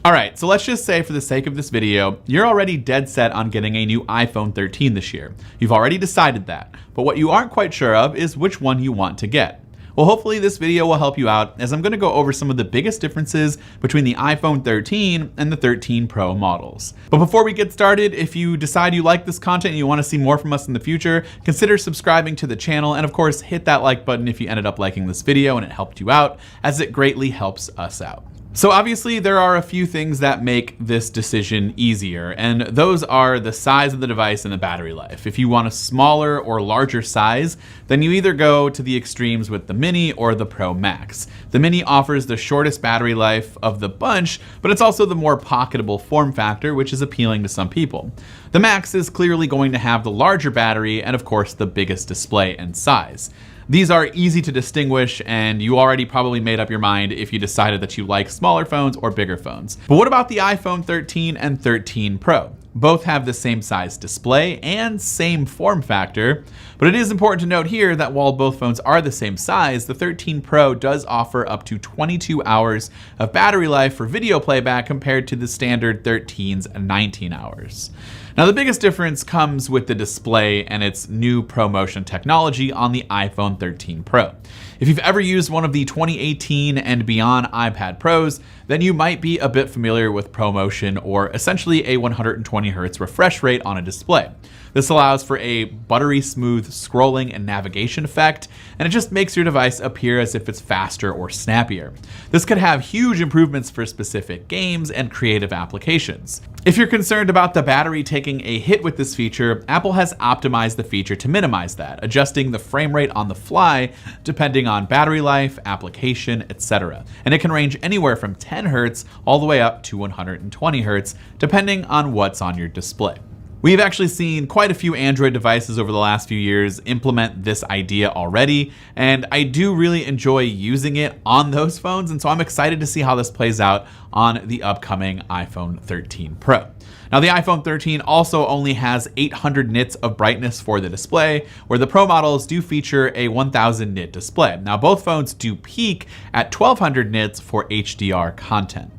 Alright, so let's just say for the sake of this video, you're already dead set on getting a new iPhone 13 this year. You've already decided that, but what you aren't quite sure of is which one you want to get. Well, hopefully this video will help you out, as I'm going to go over some of the biggest differences between the iPhone 13 and the 13 Pro models. But before we get started, if you decide you like this content and you want to see more from us in the future, consider subscribing to the channel, and of course hit that like button if you ended up liking this video and it helped you out, as it greatly helps us out. So obviously there are a few things that make this decision easier, and those are the size of the device and the battery life. If you want a smaller or larger size, then you either go to the extremes with the Mini or the Pro Max. The Mini offers the shortest battery life of the bunch, but it's also the more pocketable form factor, which is appealing to some people. The Max is clearly going to have the larger battery and of course the biggest display and size. These are easy to distinguish, and you already probably made up your mind if you decided that you like smaller phones or bigger phones. But what about the iPhone 13 and 13 Pro? Both have the same size display and same form factor, but it is important to note here that while both phones are the same size, the 13 Pro does offer up to 22 hours of battery life for video playback compared to the standard 13's 19 hours. Now the biggest difference comes with the display and its new ProMotion technology on the iPhone 13 Pro. If you've ever used one of the 2018 and beyond iPad Pros, then you might be a bit familiar with ProMotion, or essentially a 120 Hz refresh rate on a display. This allows for a buttery smooth scrolling and navigation effect, and it just makes your device appear as if it's faster or snappier. This could have huge improvements for specific games and creative applications. If you're concerned about the battery taking a hit with this feature, Apple has optimized the feature to minimize that, adjusting the frame rate on the fly depending on battery life, application, etc. And it can range anywhere from 10 Hz all the way up to 120 Hz, depending on what's on your display. We've actually seen quite a few Android devices over the last few years implement this idea already, and I do really enjoy using it on those phones, and so I'm excited to see how this plays out on the upcoming iPhone 13 Pro. Now the iPhone 13 also only has 800 nits of brightness for the display, where the Pro models do feature a 1000 nit display. Now both phones do peak at 1200 nits for HDR content.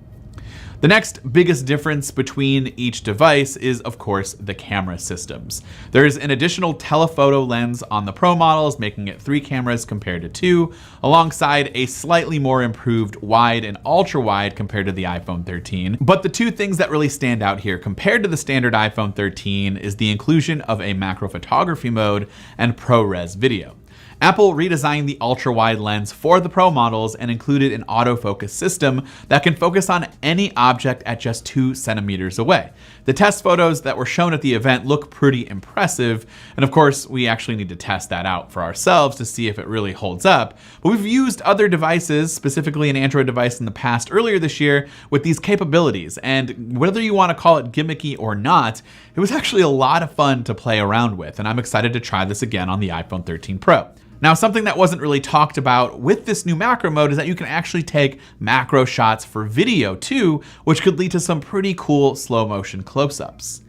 The next biggest difference between each device is, of course, the camera systems. There's an additional telephoto lens on the Pro models, making it 3 cameras compared to 2, alongside a slightly more improved wide and ultra wide compared to the iPhone 13. But the two things that really stand out here compared to the standard iPhone 13 is the inclusion of a macro photography mode and ProRes video. Apple redesigned the ultra-wide lens for the Pro models and included an autofocus system that can focus on any object at just 2 centimeters away. The test photos that were shown at the event look pretty impressive, and of course we actually need to test that out for ourselves to see if it really holds up. But we've used other devices, specifically an Android device in the past earlier this year, with these capabilities, and whether you want to call it gimmicky or not, it was actually a lot of fun to play around with, and I'm excited to try this again on the iPhone 13 Pro. Now, something that wasn't really talked about with this new macro mode is that you can actually take macro shots for video too, which could lead to some pretty cool slow motion close-ups.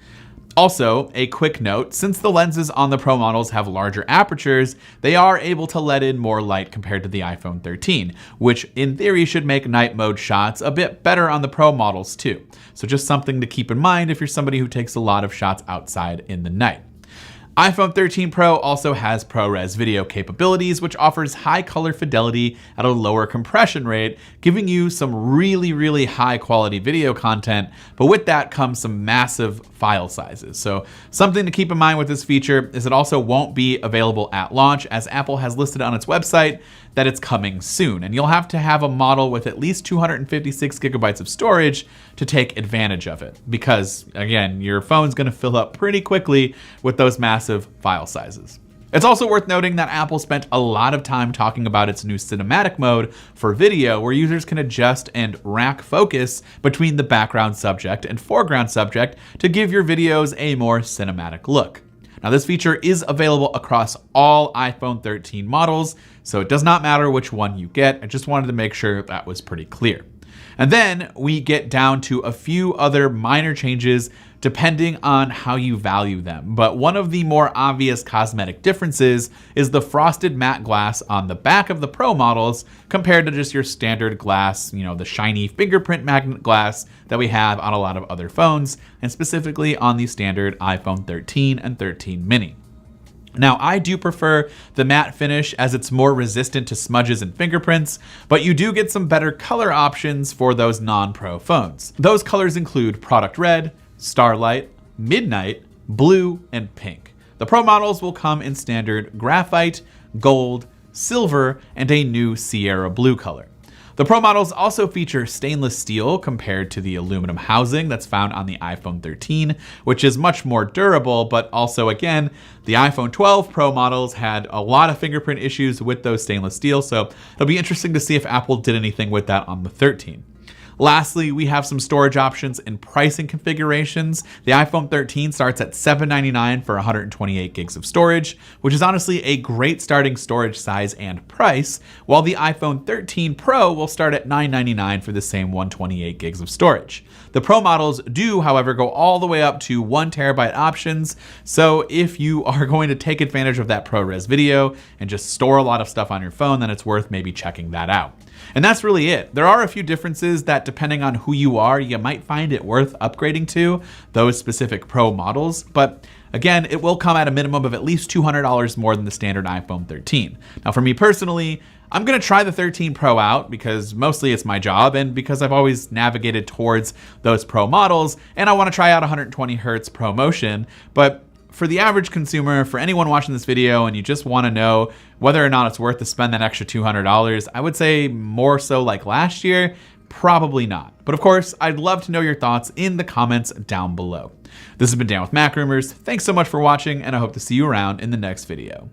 Also, a quick note, since the lenses on the Pro models have larger apertures, they are able to let in more light compared to the iPhone 13, which in theory should make night mode shots a bit better on the Pro models too. So just something to keep in mind if you're somebody who takes a lot of shots outside in the night. iPhone 13 Pro also has ProRes video capabilities, which offers high color fidelity at a lower compression rate, giving you some really high quality video content, but with that comes some massive file sizes. So something to keep in mind with this feature is it also won't be available at launch, as Apple has listed on its website that it's coming soon, and you'll have to have a model with at least 256 gigabytes of storage to take advantage of it, because again, your phone's going to fill up pretty quickly with those massive file sizes. It's also worth noting that Apple spent a lot of time talking about its new cinematic mode for video, where users can adjust and rack focus between the background subject and foreground subject to give your videos a more cinematic look. Now this feature is available across all iPhone 13 models, so it does not matter which one you get. I just wanted to make sure that was pretty clear. And then we get down to a few other minor changes depending on how you value them. But one of the more obvious cosmetic differences is the frosted matte glass on the back of the Pro models compared to just your standard glass, the shiny fingerprint magnet glass that we have on a lot of other phones, and specifically on the standard iPhone 13 and 13 mini. Now, I do prefer the matte finish as it's more resistant to smudges and fingerprints, but you do get some better color options for those non-Pro phones. Those colors include Product Red, Starlight, Midnight, Blue, and Pink. The Pro models will come in standard graphite, gold, silver, and a new Sierra blue color. The Pro models also feature stainless steel compared to the aluminum housing that's found on the iPhone 13, which is much more durable, but also, again, the iPhone 12 Pro models had a lot of fingerprint issues with those stainless steel, so it'll be interesting to see if Apple did anything with that on the 13. Lastly, we have some storage options and pricing configurations. The iPhone 13 starts at $799 for 128 gigs of storage, which is honestly a great starting storage size and price, while the iPhone 13 Pro will start at $999 for the same 128 gigs of storage. The Pro models do, however, go all the way up to 1 terabyte options, so if you are going to take advantage of that ProRes video and just store a lot of stuff on your phone, then it's worth maybe checking that out. And that's really it. There are a few differences that, depending on who you are, you might find it worth upgrading to those specific Pro models, but again, it will come at a minimum of at least $200 more than the standard iPhone 13. Now, for me personally, I'm going to try the 13 Pro out because mostly it's my job and because I've always navigated towards those Pro models, and I want to try out 120 Hz ProMotion, but for the average consumer, for anyone watching this video and you just want to know whether or not it's worth to spend that extra $200, I would say more so like last year, probably not. But of course, I'd love to know your thoughts in the comments down below. This has been Dan with Mac Rumors. Thanks so much for watching, and I hope to see you around in the next video.